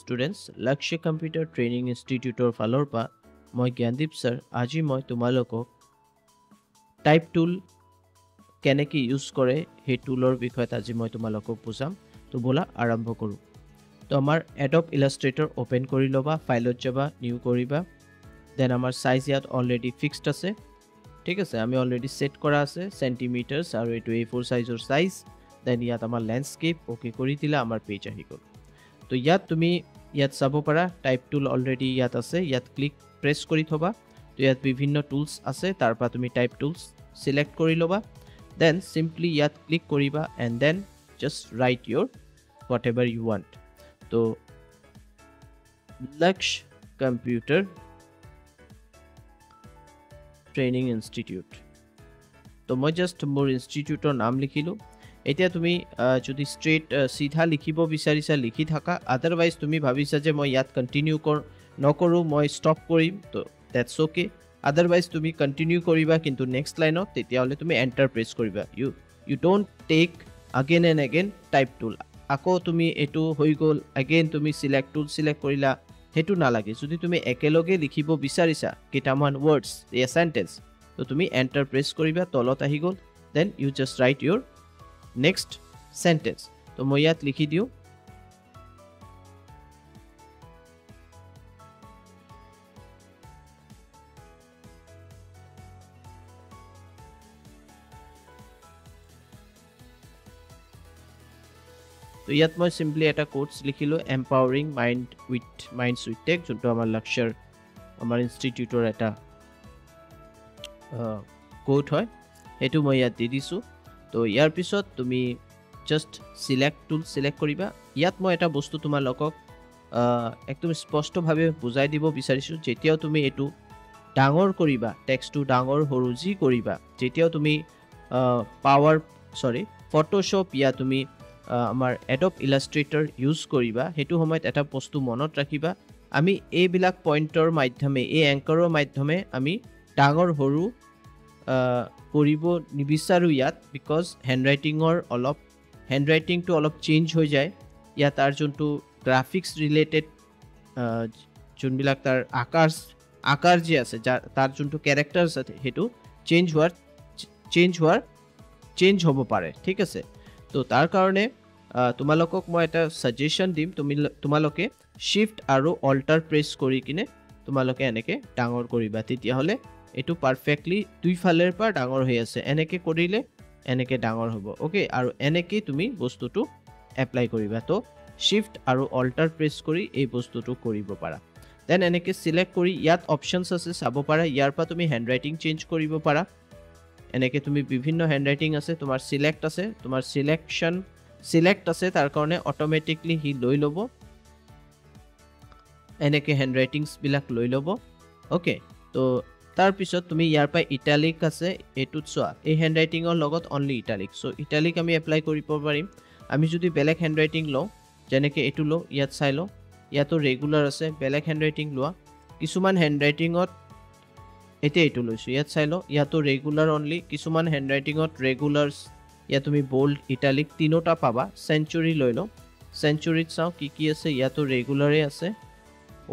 students, Lakshya Computer Training Institute ফালৰ পৰা মই জ্ঞানদীপ স্যাৰ আজি মই তোমালোকক টাইপ টুল কেনেকৈ ইউজ কৰে সেই টুলৰ বিষয়ত আজি মই তোমালোকক বুজাম তো বলা আৰম্ভ কৰোঁ তো আমাৰ Adobe Illustrator ওপেন কৰি লবা ফাইলত যাবা নিউ কৰিবা দেন আমাৰ সাইজ ইয়াত অলৰেডি ফিক্সড আছে ঠিক আছে আমি অলৰেডি সেট কৰা আছে সেন্টিমিটাৰস আৰু এটো A4 সাইজৰ সাইজ দেন ইয়াত আমাৰ ল্যান্ডস্কেপ ওকে কৰি দিলা আমাৰ পেজ আহি গ'ল তো ইয়াত তুমি ইয়াত চাব পাৰা টাইপ টুল অলৰেডি ইয়াত আছে ইয়াত ক্লিক প্ৰেছ কৰি থবা তো ইয়াত বিভিন্ন টুলস আছে তাৰ পৰা তুমি টাইপ টুলস সিলেক্ট কৰি লবা then simply yat click koriba and then just write your whatever you want so Lakshya Computer Training Institute to moi just more institute or naam likhilo etia tumi jodi straight sidha likhibo bisarisa likhi thaka otherwise tumi bhabisa je moi yat continue nokoru moi stop korim to that's okay otherwise tumi continue koriba kintu next line ot tetia hole tumi enter press koriba you don't take again and again type tool ako tumi etu hoi gol again tumi select tool select korila hetu na lage jodi tumi ekeloge likhibo bisarisa kitaman words a sentence to tumi enter press koriba tolot ahi gol then you just write your next sentence to moi yat likhi diu তো ইয়াত মই simply এটা quotes লিখিলো empowering minds with tech যোনটো আমাৰ লক্ষ্যৰ আমাৰ ইনষ্টিটিউটৰ এটা কোড হয় এটো মই ইয়াত দি দিছো তো ইয়াৰ পিছত তুমি জাস্ট সিলেক্ট টুল সিলেক্ট কৰিবা ইয়াত মই এটা বস্তু তোমালোকক একদম স্পষ্টভাৱে বুজাই দিব বিচাৰিছো যেতিয়াও তুমি এটো ডাঙৰ কৰিবা টেক্সটটো ডাঙৰ সৰু যি কৰিবা যেতিয়াও তুমি ফটোশপ ইয়া তুমি আমাৰ Adobe Illustrator ইউজ কৰিবা হেতু সময়ত এটা বস্তু মনত ৰাখিবা আমি এই বিলাক পইণ্টৰ মাধ্যমে এই এংকৰৰ মাধ্যমে আমি ডাঙৰ হৰু কৰিব নিবিচাৰো ইয়াত বিকজ হ্যান্ডৰাইটিংটো অলপ চেঞ্জ হৈ যায় ইয়াত তাৰ যোনটো গ্ৰাফিক্স ৰিলেটেড যোনবিলাক তাৰ আকাৰ যে আছে তাৰ যোনটো ক্যাৰেক্টাৰছ আছে হেতু চেঞ্জ হ'ব পাৰে ঠিক আছে তো তাৰ কাৰণে তোমালোকক মই এটা সাজেশন দিম তোমালোকে শিফট আৰু অল্টাৰ প্ৰেছ কৰি কিনে তোমালোকে এনেকে ডাঙৰ কৰিবা তেতিয়া হলে এটো পাৰফেক্টলি দুই ফালৰ পৰা ডাঙৰ হৈ আছে এনেকে কৰিলে এনেকে ডাঙৰ হ'ব ওকে আৰু এনেকে তুমি বস্তুটো এপ্লাই কৰিবা তো শিফট আৰু অল্টাৰ প্ৰেছ কৰি এই বস্তুটো কৰিব পাৰা দেন এনেকে সিলেক্ট কৰি ইয়াত অপচনস আছে চাব পাৰা ইয়াৰ পৰা তুমি হ্যান্ডৰাইটিং চেঞ্জ কৰিব পাৰা এনেকে তুমি বিভিন্ন হ্যান্ডৰাইটিং আছে তোমাৰ সিলেক্ট আছে তোমাৰ সিলেক্ট আছে তাৰ কাৰণে অটোমেটিকলি হি লৈ লব এনেকে হ্যান্ডৰাইটিংস বিলাক লৈ লব ওকে তো তাৰ পিছত তুমি ইয়াৰ পৰা ইটালিক আছে এটুত চোৱা এই হ্যান্ডৰাইটিংৰ লগত অনলি ইটালিক সো ইটালিক আমি এপ্লাই কৰিব পাৰিম আমি যদি বেলেগ হ্যান্ডৰাইটিং লও যেনেকে এটু লো ইয়াত চাই লো ইয়াতো ৰেগুলাৰ আছে বেলেগ হ্যান্ডৰাইটিং লোৱা কিছুমান হ্যান্ডৰাইটিংত এতে এটু লৈছো ইয়াত চাই লো ইয়াতো ৰেগুলাৰ অনলি কিছুমান হ্যান্ডৰাইটিংত ৰেগুলাৰস ইয়া তুমি বোল্ড ইটালিক তিনোটা পাবা সেঞ্চুৰি লৈ লো সেঞ্চুৰিত চাও কি আছে ইয়াতো ৰেগুলাৰে আছে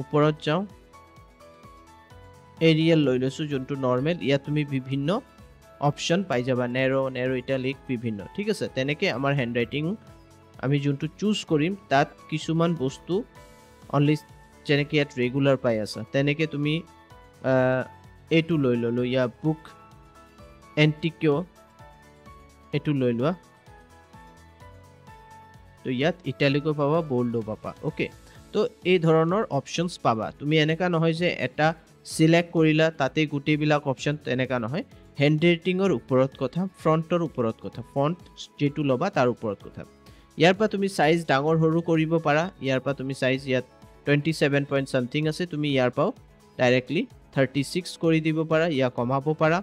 ওপৰত যাও এৰিয়েল লৈ লৈছো যোনটো নৰমাল ইয়া তুমি বিভিন্ন অপশন পাই যাবা নেৰো ইটালিক বিভিন্ন ঠিক আছে তেনেকে আমাৰ হ্যান্ডৰাইটিং আমি যোনটো চুজ কৰিম তাত কিছুমান বস্তু অনলি যেনেকে ইয়াত ৰেগুলাৰ পাই আছে তেনেকে তুমি এটু লৈ ললো ইয়া বুক এন্টিকিও এটু লৈ লোৱা তো ইয়াত ইটালিকো পাবা বোল্ডো পাবা ওকে তো এই ধৰণৰ অপশনস পাবা তুমি এনেকা নহয় যে এটা সিলেক্ট কৰিলা তাতে গুটি বিলাক অপশন তেনেকা নহয় হ্যান্ডৰাইটিংৰ ওপৰত কথা ফ্ৰন্টৰ ওপৰত কথা ফন্ট যেটো লবা তাৰ ওপৰত কথা ইয়াৰ পৰা তুমি সাইজ ডাঙৰ সৰু কৰিব পাৰা ইয়াৰ পৰা তুমি সাইজ ইয়াত 27 পইণ্ট সামথিং আছে তুমি ইয়াৰ পৰা ডাইৰেক্টলি 36 কৰি দিব পাৰা ইয়া কমাব পাৰা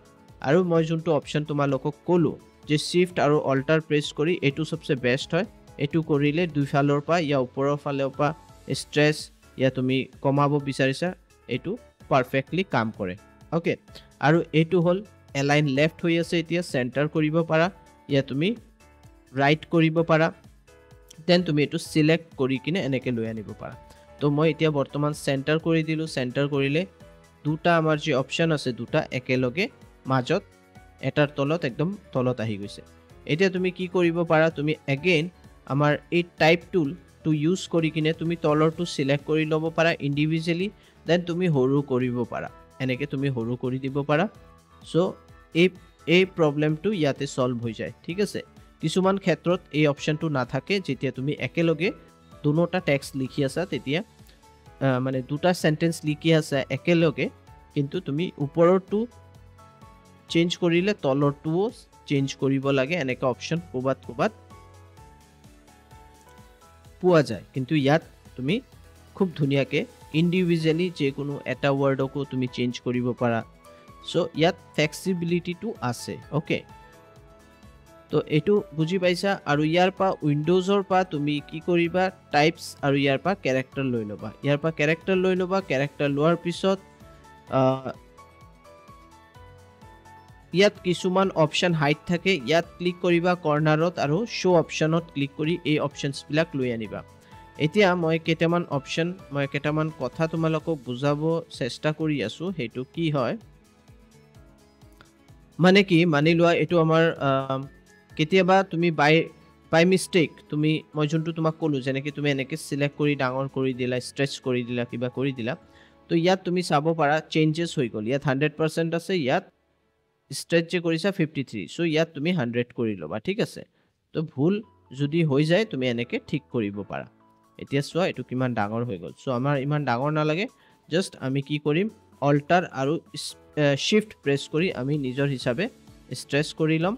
আৰু মই যোনটো অপশন তোমালোকক কলো যে শিফট আৰু অল্টাৰ প্ৰেছ কৰি এটু সবচে বেস্ট হয় এটু কৰিলে দুই ফালৰ পৰা ইয়া ওপৰৰ ফালৰ পৰা স্ট্ৰেছ ইয়া তুমি কমাব বিচাৰিছা এটু পাৰফেক্টলি কাম কৰে ওকে আৰু এটু হল এলাইন লেফট হৈ আছে এতিয়া সেন্টাৰ কৰিব পাৰা ইয়া তুমি ৰাইট কৰিব পাৰা দেন তুমি এটু সিলেক্ট কৰি কিনে এনেকে লৈ আনিব পাৰা তো মই এতিয়া বৰ্তমান চেণ্টাৰ কৰি দিলোঁ চেণ্টাৰ কৰিলে দুটা আমাৰ যে অপশ্যন আছে দুটা একেলগে মাজত এটাৰ তলত একদম তলত আহি গৈছে এতিয়া তুমি কি কৰিব পাৰা তুমি এগেইন আমাৰ এই টাইপ টুলটো ইউজ কৰি কিনে তুমি তলৰটো সিলেক্ট কৰি ল'ব পাৰা ইণ্ডিভিজুৱেলি দেন তুমি সৰু কৰিব পাৰা এনেকৈ তুমি সৰু কৰি দিব পাৰা সো এই প্ৰবলেমটো ইয়াতে সলভ হৈ যায় ঠিক আছে কিছুমান ক্ষেত্ৰত এই অপশ্যনটো নাথাকে যেতিয়া তুমি একেলগে দুটা টেক্সট লিখি আছা তেতিয়া মানে দুটা সেন্টেন্স লিখি আছা একেলগে কিন্তু তুমি ওপৰৰটো চেঞ্জ কৰিলে তলৰটোও চেঞ্জ কৰিব লাগে এনেকা অপশ্যন কোবাত পোৱা যায় কিন্তু ইয়াত তুমি খুব ধুনিয়াকে ইন্ডিভিজুৱেলি যে কোনো এটা ওয়াৰ্ডকো তুমি চেঞ্জ কৰিব পাৰা সো ইয়াত ফ্লেক্সিবিলিটিটো আছে ওকে তো এটো বুজি পাইছা আৰু ইয়াৰ পা উইন্ডোজৰ পা তুমি কি কৰিবা টাইপস আৰু ইয়াৰ পা ক্যাৰেক্টাৰ লৈ লবা ইয়াৰ পা ক্যাৰেক্টাৰ লৈ লবা ক্যাৰেক্টাৰ লোৱাৰ পিছত ইয়াত কিছুমান অপশ্যন হাইড থাকে ইয়াত ক্লিক কৰিবা কৰ্নাৰত আৰু শো অপশ্যনত ক্লিক কৰি এই অপশ্যনছ বিলাক লৈ আনিবা এতিয়া মই কেটামান কথা তোমালোকক বুজাব চেষ্টা কৰি আছো হেতু কি হয় মানে কি মানি লোৱা এটো আমাৰ কেতিয়াবা তুমি বাই মিস্টেক তুমি মই যোনটো তোমাক ক'লো যেনেকৈ তুমি এনেকৈ সিলেক্ট কৰি ডাঙৰ কৰি দিলা ষ্ট্ৰেচ কৰি দিলা কিবা কৰি দিলা তো ইয়াত তুমি চাব পাৰা চেঞ্জেছ হৈ গ'ল ইয়াত 100% আছে ইয়াত ষ্ট্ৰেচ যে কৰিছা 53 সো ইয়াত তুমি 100 কৰি ল'বা ঠিক আছে তো ভুল যদি হৈ যায় তুমি এনেকৈ ঠিক কৰিব পাৰা এতিয়া চোৱা এটো কিমান ডাঙৰ হৈ গ'ল সো আমাৰ ইমান ডাঙৰ নালাগে জাস্ট আমি কি কৰিম অল্টাৰ আৰু শিফট প্ৰেছ কৰি আমি নিজৰ হিচাপে ষ্ট্ৰেচ কৰি লম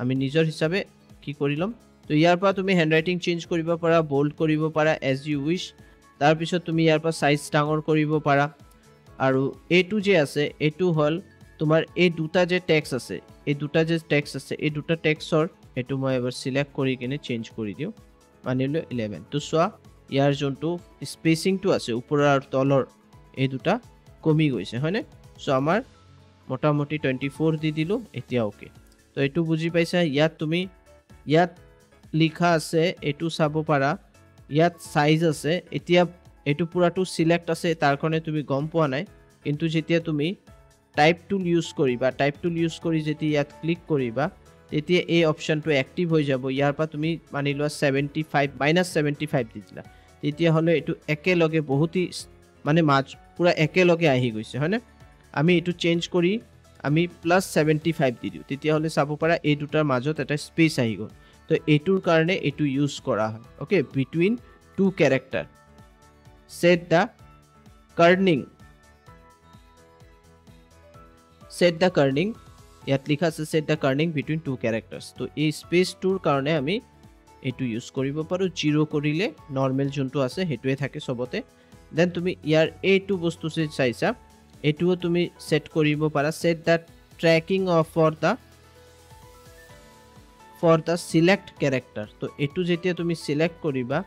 আমি নিজৰ হিচাপে কি কৰি লম তো ইয়াৰ পৰা তুমি হ্যান্ডৰাইটিং চেঞ্জ কৰিব পাৰা বোল্ড কৰিব পাৰা এজ ইউ উইশ তাৰ পিছত তুমি ইয়াৰ পৰা সাইজ ডাঙৰ কৰিব পাৰা আৰু এটো যে আছে এটো হল তোমাৰ এই দুটা যে টেক্সট আছে এই দুটা টেক্সটৰ এটো মই এবাৰ সিলেক্ট কৰি কিনে চেঞ্জ কৰি দিও মানিলো 11 তো সোৱা ইয়াৰ যোনটো স্পেসিংটো আছে ওপৰৰ আৰু তলৰ এই দুটা কমি গৈছে হয়নে সো আমাৰ মোটামুটি 24 দি দিলো এতিয়া ওকে তো এটো বুজি পাইছা ইয়াত তুমি ইয়াত লিখা আছে এটো চাব পাৰা ইয়াত সাইজ আছে এতিয়া এটো পুৰাটো সিলেক্ট আছে তাৰ কাৰণে তুমি গম পোৱা নাই কিন্তু যেতিয়া তুমি টাইপ টুল ইউজ কৰি যেতিয়া ইয়াত ক্লিক কৰিবা তেতিয়া এই অপশ্যনটো এক্টিভ হৈ যাব ইয়াৰ পৰা তুমি মানি লোৱা 75 দি দিলা তেতিয়া হলে এটো একেলগে বহুতই মানে পুৰা একেলগে আহি গৈছে হয়নে আমি এটো চেঞ্জ কৰি আমি +75 দি দিও তেতিয়া হলে চাব পাৰা এই দুটাৰ মাজত এটা স্পেস আহি গ'ল তো এটোৰ কাৰণে এটো ইউজ কৰা হয় okay between two character set the kerning ইয়াত লিখা আছে set the kerning between two characters তো এই স্পেস টুৰ কাৰণে আমি এটো ইউজ কৰিব পাৰো 0 কৰিলে নৰমাল যোনটো আছে হেতুৱে থাকে সবতে দেন তুমি ইয়াৰ এটো বস্তু সে চাইছা এটোও তুমি সেট কৰিব পাৰা set the tracking of for the select character তো এটো যেতিয়া তুমি সিলেক্ট কৰিবা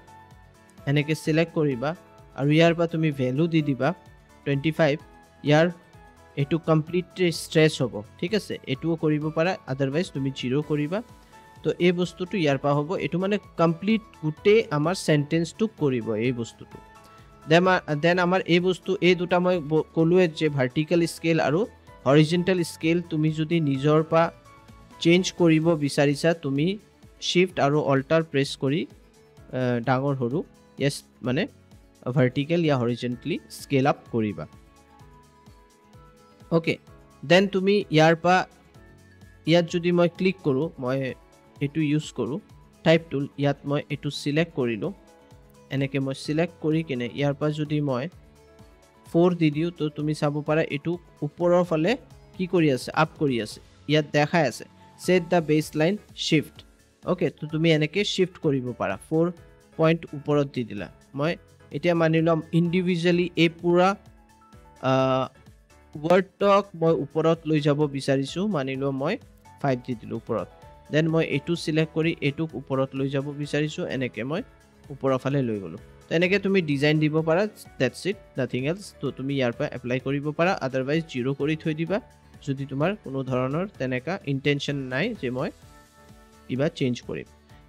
এনেকে সিলেক্ট কৰিবা আৰু ইয়াৰ পৰা তুমি ভ্যালু দি দিবা 25 ইয়াৰ এটো কমপ্লিট স্ট্ৰেচ হ'ব ঠিক আছে এটোও কৰিব পাৰা আদাৰওয়াইজ তুমি 0 কৰিবা তো এই বস্তুটো ইয়াৰ পৰা হ'ব এটো মানে কমপ্লিট গুটে আমাৰ সেন্টেন্সটো কৰিব এই বস্তুটো দেন আমাৰ এই বস্তু এই দুটা মই কলোৱে যে ভাৰ্টিক্যাল স্কেল আৰু হৰিজন্টাল স্কেল তুমি যদি নিজৰ পৰা চেঞ্জ কৰিব বিচাৰিছা তুমি শিফট আৰু অল্টাৰ প্ৰেছ কৰি ডাঙৰ হৰু yes মানে vertical या horizontally scale up কৰিবা ওকে দেন তুমি ইয়াত যদি মই ক্লিক কৰো মই এটো ইউজ কৰো টাইপ টুল ইয়াত মই এটো সিলেক্ট কৰিলো এনেকে মই সিলেক্ট কৰি কিনে ইয়াৰ পৰা যদি মই 4 দি দিও তো তুমি চাব পাৰা এটো ওপৰৰ ফালে কি কৰি আছে আপ কৰি আছে ইয়াত দেখাই আছে set the baseline shift okay তো তুমি এনেকে শিফট কৰিব পাৰা 4 পয়েন্ট ওপৰত দি দিলা মই এতিয়া মানিলম ইন্ডিভিজুৱেলি এই পুৰা ওয়াৰ্ড টক মই ওপৰত লৈ যাব বিচাৰিছো মানিলো মই 5 দি দিলো ওপৰত দেন মই এটো সিলেক্ট কৰি এটো ওপৰত লৈ যাব বিচাৰিছো এনেকে মই ওপৰৰ ফালে লৈ গলো তো এনেকে তুমি ডিজাইন দিব পাৰা দ্যাটস ইট নাথিং এলস তো তুমি ইয়াৰ পৰা এপ্লাই কৰিব পাৰা আদাৰওয়াইজ 0 কৰি থৈ দিবা যদি তোমাৰ কোনো ধৰণৰ তেনেকা ইন্টেনশন নাই যে মই কিবা চেঞ্জ কৰিম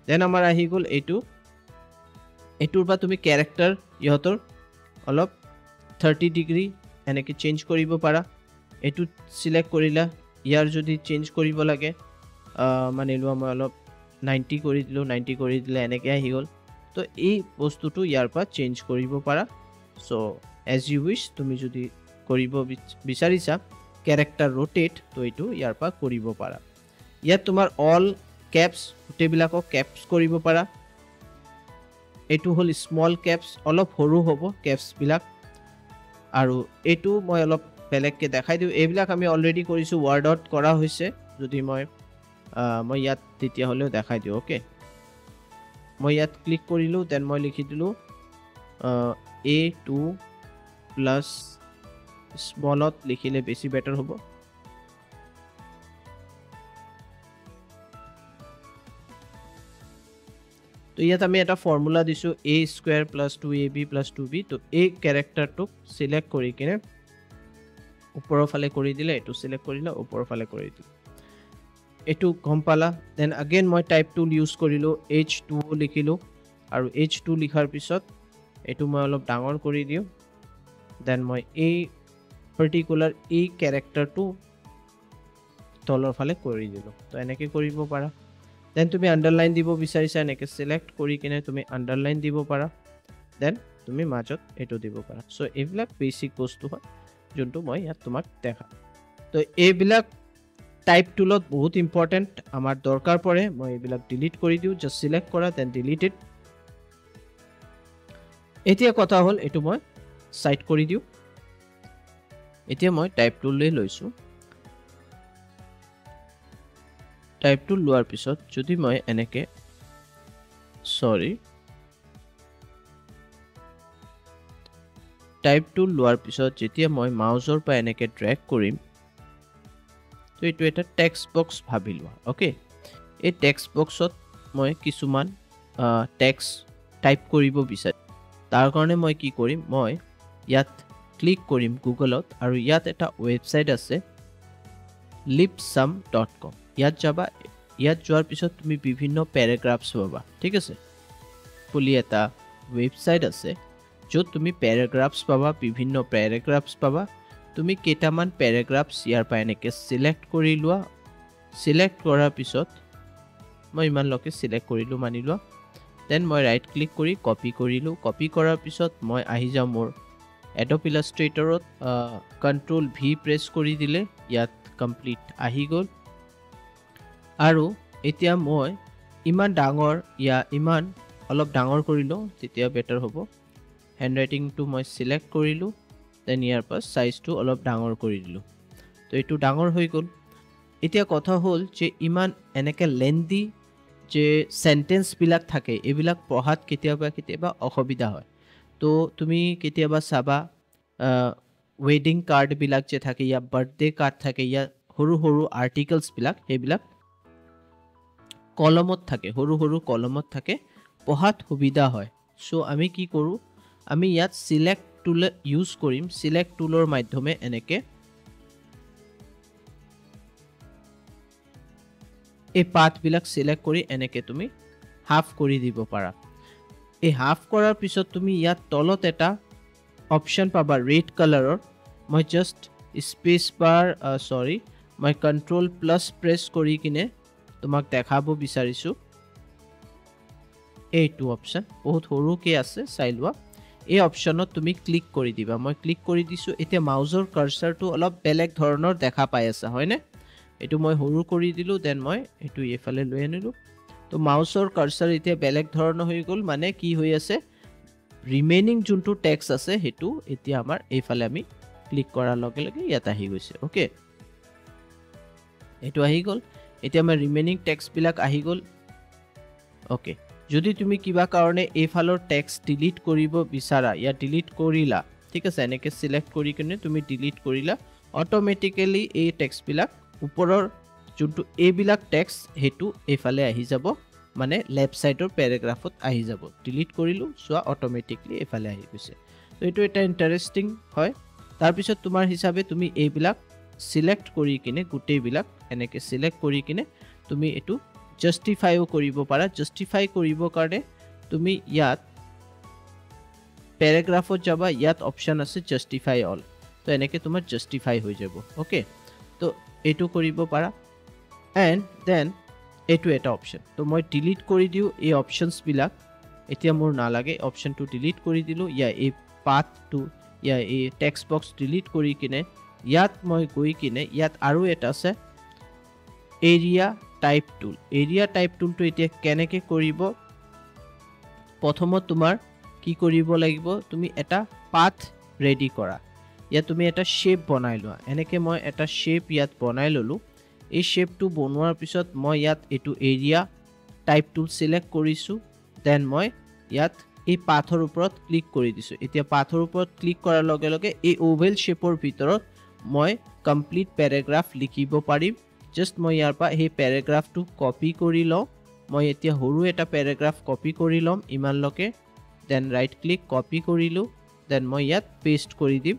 দেন আমাৰ আহি গল এটোৰ পৰা তুমি ক্যাৰেক্টাৰ ইহতৰ অলপ 30 ডিগ্ৰী এনেকৈ চেঞ্জ কৰিব পাৰা এইটো সিলেক্ট কৰিলা ইয়াৰ যদি চেঞ্জ কৰিব লাগে মানি লোৱা মই অলপ 90 কৰি দিলোঁ 90 কৰি দিলে এনেকৈ আহি গ'ল তো এই বস্তুটো ইয়াৰ পৰা চেঞ্জ কৰিব পাৰা সো এজ ইউ উইশ তুমি যদি কৰিব বিচাৰিছা ক্যাৰেক্টাৰ ৰোটেট তো এইটো ইয়াৰ পৰা কৰিব পাৰা ইয়াত তোমাৰ অল কেপছ গোটেইবিলাকক কেপছ কৰিব পাৰা এইটো হ'ল স্মল কেপছ অলপ সৰু হ'ব কেপছবিলাক আৰু এইটো মই অলপ বেলেগকৈ দেখাই দিওঁ এইবিলাক আমি অলৰেডি কৰিছোঁ ৱৰ্ডত কৰা হৈছে যদি মই ইয়াত তেতিয়াহ'লেও দেখাই দিওঁ ওকে মই ইয়াত ক্লিক কৰিলোঁ দেন মই লিখি দিলোঁ A2 প্লাছ স্মলত লিখিলে বেছি বেটাৰ হ'ব তো ইয়াত আমি এটা ফৰ্মুলা দিছোঁ a square plus 2ab plus 2b তো এই কেৰেক্টাৰটোক সিলেক্ট কৰি কিনে ওপৰৰ ফালে কৰি দিলে এইটো সিলেক্ট কৰিলে ওপৰৰ ফালে কৰি দিলে এইটো গম পালা দেন আগেন মই টাইপ টুল ইউজ কৰিলোঁ h2 লিখিলোঁ আৰু h2 লিখাৰ পিছত এইটো মই অলপ ডাঙৰ কৰি দিওঁ দেন মই এই পাৰ্টিকুলাৰ এই কেৰেক্টাৰটো তলৰ ফালে কৰি দিলোঁ তো এনেকৈ কৰিব পাৰা দেন তুমি আন্ডাৰলাইন দিব বিচাৰিছা এনেকৈ সিলেক্ট কৰি কিনে তুমি আন্ডাৰলাইন দিব পাৰা দেন তুমি মাজত এইটো দিব পাৰা সো এইবিলাক বেসিক বস্তু হয় যোনটো মই ইয়াত তোমাক দেখা তো এইবিলাক টাইপ টুলত বহুত ইম্পৰ্টেণ্ট আমাৰ দৰকাৰ পৰে মই এইবিলাক ডিলিট কৰি দিওঁ জাষ্ট সিলেক্ট কৰা দেন ডিলিট ইট এতিয়া কথা হ'ল এইটো মই সাইড কৰি দিওঁ এতিয়া মই টাইপ টুললৈ লৈছোঁ টাইপ টুল লোৱাৰ পিছত যদি মই এনেকৈ টাইপ টুল লোৱাৰ পিছত যেতিয়া মই মাউজৰ পৰা এনেকৈ ড্ৰেগ কৰিম তো এইটো এটা টেক্সট বক্স ভাবি লোৱা ওকে এই টেক্সট বক্সত মই কিছুমান টেক্সট টাইপ কৰিব বিচাৰিম তাৰ কাৰণে মই কি কৰিম মই ইয়াত ক্লিক কৰিম গুগলত আৰু ইয়াত এটা ৱেবছাইট আছে lipsum.com ইয়াত যাবা ইয়াত যোৱাৰ পিছত তুমি বিভিন্ন পেৰাগ্ৰাফছ পাবা ঠিক আছে ফুলি এটা ৱেবছাইট আছে য'ত তুমি পেৰাগ্ৰাফছ পাবা বিভিন্ন পেৰাগ্ৰাফছ পাবা তুমি কেইটামান পেৰাগ্ৰাফছ ইয়াৰ পৰা এনেকৈ সিলেক্ট কৰি লোৱা সিলেক্ট কৰাৰ পিছত মই ইমানলৈকে সিলেক্ট কৰিলোঁ মানি লোৱা দেন মই ৰাইট ক্লিক কৰি কপি কৰিলোঁ কপি কৰাৰ পিছত মই আহি যাওঁ মোৰ এডব ইলাষ্ট্ৰেটৰত কন্ট্ৰল ভি প্ৰেছ কৰি দিলে ইয়াত কমপ্লিট আহি গ'ল আৰু এতিয়া মই ইমান ডাঙৰ ইমান অলপ ডাঙৰ কৰিলোঁ তেতিয়া বেটাৰ হ'ব হেণ্ডৰাইটিংটো মই সিলেক্ট কৰিলোঁ দেন ইয়াৰ পৰা সাইজটো অলপ ডাঙৰ কৰি দিলোঁ তো এইটো ডাঙৰ হৈ গ'ল এতিয়া কথা হ'ল যে ইমান এনেকৈ লেন্দি যে সেন্টেন্সবিলাক থাকে এইবিলাক পঢ়াত কেতিয়াবা অসুবিধা হয় তো তুমি কেতিয়াবা চাবা ৱেডিং কাৰ্ডবিলাক যে থাকে ইয়া বাৰ্থডে কাৰ্ড থাকে ইয়া সৰু সৰু আৰ্টিকলছবিলাক সেইবিলাক কলমত থাকে সৰু সৰু কলমত থাকে পঢ়াত সুবিধা হয় সো আমি কি কৰোঁ আমি ইয়াত সিলেক্ট টুল ইউজ কৰিম সিলেক্ট টুলৰ মাধ্যমে এনেকৈ এই পাথবিলাক সিলেক্ট কৰি এনেকৈ তুমি হাফ কৰি দিব পাৰা এই হাফ কৰাৰ পিছত তুমি ইয়াত তলত এটা অপশ্যন পাবা ৰেড কালাৰৰ মই জাষ্ট স্পেচ বাৰ মই কন্ট্ৰল প্লাছ প্ৰেছ কৰি কিনে তোমাক দেখাব বিচাৰিছোঁ এইটো অপশ্যন বহুত সৰুকৈ আছে চাই লোৱা এই অপশ্যনত তুমি ক্লিক কৰি দিবা মই ক্লিক কৰি দিছোঁ এতিয়া মাউজৰ কাৰ্চাৰটো অলপ বেলেগ ধৰণৰ দেখা পাই আছা হয়নে এইটো মই সৰু কৰি দিলোঁ দেন মই এইটো এইফালে লৈ আনিলোঁ তো মাউচৰ কাৰ্চাৰ এতিয়া বেলেগ ধৰণৰ হৈ গ'ল মানে কি হৈ আছে ৰিমেইনিং যোনটো টেক্সট আছে সেইটো এতিয়া আমাৰ এইফালে আমি ক্লিক কৰাৰ লগে লগে ইয়াত আহি গৈছে ওকে এইটো আহি গ'ল এতিয়া আমাৰ ৰিমেইনিং টেক্সটবিলাক আহি গ'ল ওকে যদি তুমি কিবা কাৰণে এইফালৰ টেক্সট ডিলিট কৰিব বিচাৰা ইয়া ডিলিট কৰিলা ঠিক আছে এনেকৈ সিলেক্ট কৰি কিনে তুমি ডিলিট কৰিলা অটোমেটিক্যালি এই টেক্সটবিলাক ওপৰৰ যোনটো এইবিলাক টেক্সট সেইটো এইফালে আহি যাব মানে লেফট সাইডৰ পেৰাগ্ৰাফত আহি যাব ডিলিট কৰিলোঁ চোৱা অটোমেটিক্যালি এইফালে আহি গৈছে তো এইটো এটা ইণ্টাৰেষ্টিং হয় তাৰপিছত তোমাৰ হিচাপে তুমি এইবিলাক সিলেক্ট কৰি কিনে গোটেইবিলাক এনেকৈ সিলেক্ট কৰি কিনে তুমি এইটো জাষ্টিফাইও কৰিব পাৰা জাষ্টিফাই কৰিবৰ কাৰণে তুমি ইয়াত প্যাৰাগ্ৰাফত যাবা ইয়াত অপশন আছে জাস্টিফাই অল তো এনেকে তোমাৰ জাস্টিফাই হৈ যাব ওকে তো এইটো কৰিব পাৰা এণ্ড দেন এইটো এটা অপশন তো মই ডিলিট কৰি দিওঁ এই অপশনছ বিলাক এতিয়া মোৰ নালাগে অপশনটো ডিলিট কৰি দিলোঁ ইয়া এই পাথটো ইয়া এই টেক্সট বক্স ডিলিট কৰি কিনে ইয়াত মই গৈ কিনে ইয়াত আৰু এটা আছে area type tool area type টুলটো এতিয়া কেনেকৈ কৰিব প্ৰথমত তোমাৰ কি কৰিব লাগিব তুমি এটা পাথ ৰেডি কৰা ইয়াত তুমি এটা শেপ বনাই লোৱা এনেকৈ মই এটা শেপ ইয়াত বনাই ল'লোঁ এই শেপটো বনোৱাৰ পিছত মই ইয়াত এইটো এৰিয়া টাইপ টুল চিলেক্ট কৰিছোঁ দেন মই ইয়াত এই পাথৰ ওপৰত ক্লিক কৰি দিছোঁ এতিয়া পাথৰ ওপৰত ক্লিক কৰাৰ লগে লগে এই ওভেল শেপৰ ভিতৰত মই কমপ্লিট পেৰাগ্ৰাফ লিখিব পাৰিম জাষ্ট মই ইয়াৰ পৰা সেই পেৰাগ্ৰাফটো কপি কৰি লওঁ মই এতিয়া সৰু এটা পেৰাগ্ৰাফ কপি কৰি ল'ম ইমানলৈকে দেন ৰাইট ক্লিক কপি কৰিলোঁ দেন মই ইয়াত পেষ্ট কৰি দিম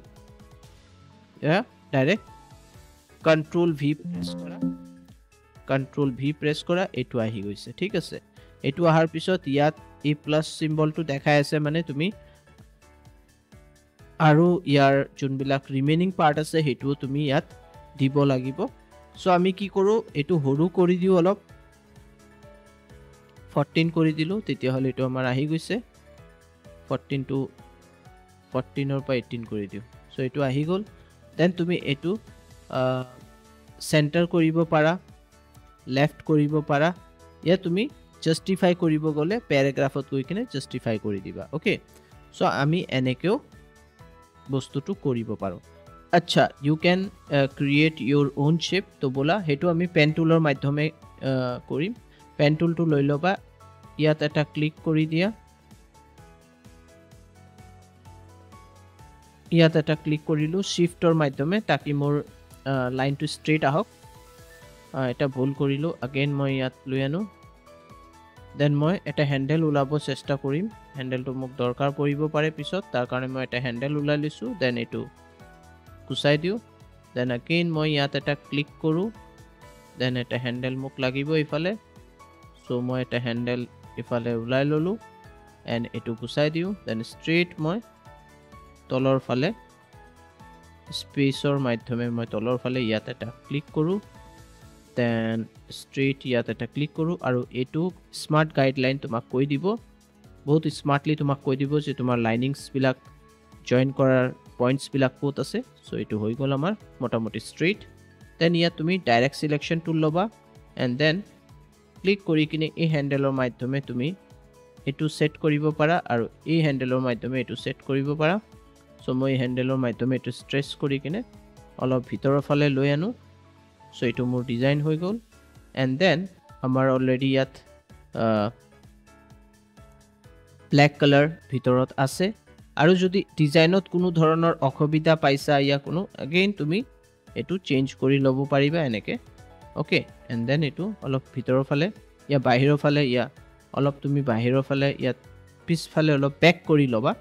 ডাইৰেক্ট কন্ট্ৰোল ভি প্ৰেছ কৰা এইটো আহি গৈছে ঠিক আছে এইটো অহাৰ পিছত ইয়াত এই প্লাছ চিম্বলটো দেখাই আছে মানে তুমি আৰু ইয়াৰ যোনবিলাক ৰিমেইনিং পাৰ্ট আছে সেইটোও তুমি ইয়াত দিব লাগিব সো আমি কি কৰোঁ এইটো সৰু কৰি দিওঁ অলপ 14 কৰি দিলোঁ তেতিয়াহ'লে এইটো আমাৰ আহি গৈছে 14 টু 14 পৰা 18 কৰি দিওঁ সো এইটো আহি গ'ল দেন তুমি এইটো চেণ্টাৰ কৰিব পাৰা লেফ্ট কৰিব পাৰা ইয়াত তুমি জাস্টিফাই কৰিব গ'লে পেৰাগ্ৰাফত গৈ কিনে জাস্টিফাই কৰি দিবা ওকে সো আমি এনেকেও বস্তুটো কৰিব পাৰোঁ আচ্ছা ইউ কেন ক্ৰিয়েট ইউৰ ওন শেপ তো বোলা সেইটো আমি পেন টুলৰ মাধ্যমে কৰিম পেন টুলটো লৈ ল'বা ইয়াত এটা ক্লিক কৰি দিয়া ইয়াত এটা ক্লিক কৰিলোঁ শিফ্টৰ মাধ্যমে তাকি মোৰ লাইনটো ষ্ট্ৰেইট আহক এটা ভুল কৰিলোঁ আগেইন মই ইয়াত লৈ আনো দেন মই এটা হেণ্ডেল ওলাব চেষ্টা কৰিম হেণ্ডেলটো মোক দৰকাৰ পৰিব পাৰে পিছত তাৰ কাৰণে মই এটা হেণ্ডেল ওলাই লৈছোঁ দেন এইটো গুচাই দিওঁ দেন আগেইন মই ইয়াত এটা ক্লিক কৰোঁ দেন এটা হেণ্ডেল মোক লাগিব ইফালে চ' মই এটা হেণ্ডেল ইফালে ওলাই ল'লোঁ এণ্ড এইটো গুচাই দিওঁ দেন ষ্ট্ৰেইট মই তলৰ ফালে স্পেচৰ মাধ্যমে মই তলৰ ফালে ইয়াত এটা ক্লিক কৰোঁ দেন ষ্ট্ৰেইট ইয়াত এটা ক্লিক কৰোঁ আৰু এইটো স্মাৰ্ট গাইডলাইন তোমাক কৈ দিব বহুত স্মাৰ্টলি তোমাক কৈ দিব যে তোমাৰ লাইনিংছবিলাক জইন কৰাৰ পইণ্টছবিলাক ক'ত আছে চ' এইটো হৈ গ'ল আমাৰ মোটামুটি ষ্ট্ৰেইট দেন ইয়াত তুমি ডাইৰেক্ট চিলেকশ্যন টুল ল'বা এণ্ড দেন ক্লিক কৰি কিনে এই হেণ্ডেলৰ মাধ্যমে তুমি এইটো ছেট কৰিব পাৰা আৰু এই হেণ্ডেলৰ মাধ্যমে এইটো ছেট কৰিব পাৰা চ' মই হেণ্ডেলৰ মাধ্যমে এইটো ষ্ট্ৰেচ কৰি কিনে অলপ ভিতৰৰ ফালে লৈ আনো চ' এইটো মোৰ ডিজাইন হৈ গ'ল এণ্ড দেন আমাৰ অলৰেডি ইয়াত ব্লেক কালাৰ ভিতৰত আছে আৰু যদি ডিজাইনত কোনো ধৰণৰ অসুবিধা পাইছা ইয়া কোনো আগেইন তুমি এইটো চেঞ্জ কৰি ল'ব পাৰিবা এনেকৈ অ'কে এণ্ড দেন এইটো অলপ ভিতৰৰ ফালে ইয়া বাহিৰৰ ফালে ইয়া অলপ তুমি বাহিৰৰ ফালে ইয়াত পিছফালে অলপ বেক কৰি ল'বা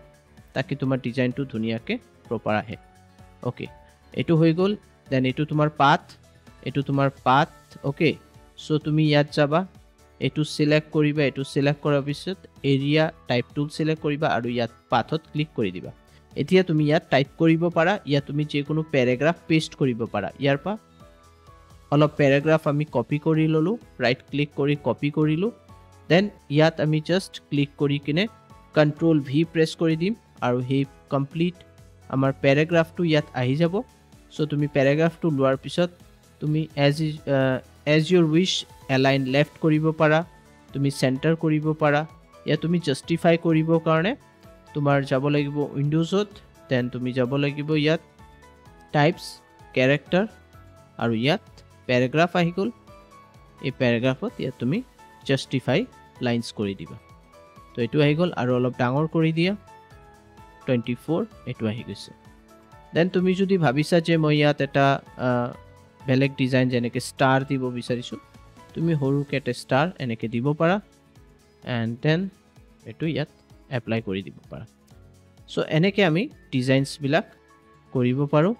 তাকি তোমাৰ ডিজাইনটো ধুনীয়াকৈ প্ৰপাৰ আহে অ'কে এইটো হৈ গ'ল দেন এইটো তোমাৰ পাথ অ'কে চ' তুমি ইয়াত যাবা এইটো চিলেক্ট কৰিবা এইটো চিলেক্ট কৰাৰ পিছত এৰিয়া টাইপ টুল চিলেক্ট কৰিবা আৰু ইয়াত পাথত ক্লিক কৰি দিবা এতিয়া তুমি ইয়াত টাইপ কৰিব পাৰা ইয়াত তুমি যিকোনো পেৰাগ্ৰাফ পেষ্ট কৰিব পাৰা ইয়াৰ পৰা অলপ পেৰাগ্ৰাফ আমি কপি কৰি ল'লোঁ ৰাইট ক্লিক কৰি কপি কৰিলোঁ দেন ইয়াত আমি জাষ্ট ক্লিক কৰি কিনে কণ্ট্ৰোল ভি প্ৰেছ কৰি দিম আৰু সেই কমপ্লিট আমাৰ পেৰাগ্ৰাফটো ইয়াত আহি যাব চ' তুমি পেৰাগ্ৰাফটো লোৱাৰ পিছত তুমি এজ ইউৰ উইচ এলাইন লেফ্ট কৰিব পাৰা তুমি চেণ্টাৰ কৰিব পাৰা ইয়াত তুমি জাষ্টিফাই কৰিবৰ কাৰণে তোমাৰ যাব লাগিব উইণ্ডোজত দেন তুমি যাব লাগিব ইয়াত টাইপছ কেৰেক্টাৰ আৰু ইয়াত পেৰাগ্ৰাফ আহি গ'ল এই পেৰাগ্ৰাফত ইয়াত তুমি জাষ্টিফাই লাইনছ কৰি দিবা তো এইটো আহি গ'ল আৰু অলপ ডাঙৰ কৰি দিয়া 24 এইটো আহি গৈছে দেন তুমি যদি ভাবিছা যে মই ইয়াত এটা বেলেগ ডিজাইন যেনেকৈ ষ্টাৰ দিব বিচাৰিছোঁ তুমি সৰুকৈ এটা ষ্টাৰ এনেকৈ দিব পাৰা এণ্ড দেন এইটো ইয়াত এপ্লাই কৰি দিব পাৰা চ' এনেকৈ আমি ডিজাইনছবিলাক কৰিব পাৰোঁ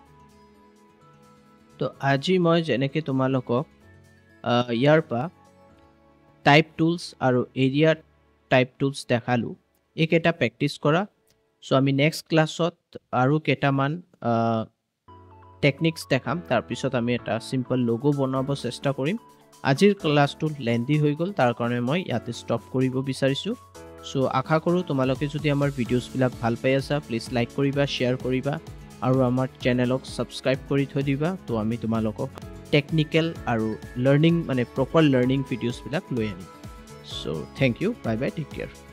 তো আজি মই যেনেকৈ তোমালোকক ইয়াৰ পৰা টাইপ টুলছ আৰু এৰিয়া টাইপ টুলছ দেখালোঁ এইকেইটা প্ৰেক্টিছ কৰা সো আমি নেক্সট ক্লাছত আৰু কেইটামান টেকনিক্স দেখাম তাৰপিছত আমি এটা সিম্পল লোগো বনাব চেষ্টা কৰিম আজিৰ ক্লাছটো লেন্দি হৈ গ'ল তাৰ কাৰণে মই ইয়াতে ষ্টপ কৰিব বিচাৰিছোঁ সো আশা কৰোঁ তোমালোকে যদি আমাৰ ভিডিঅ'ছবিলাক ভাল পাই আছা প্লিজ লাইক কৰিবা শ্বেয়াৰ কৰিবা আৰু আমাৰ চেনেলক সাবস্ক্ৰাইব কৰি থৈ দিবা তো আমি তোমালোকক টেকনিক্যাল আৰু লাৰ্নিং মানে প্ৰপাৰ লাৰ্নিং ভিডিঅ'ছবিলাক লৈ আনিম so thank you bye bye take care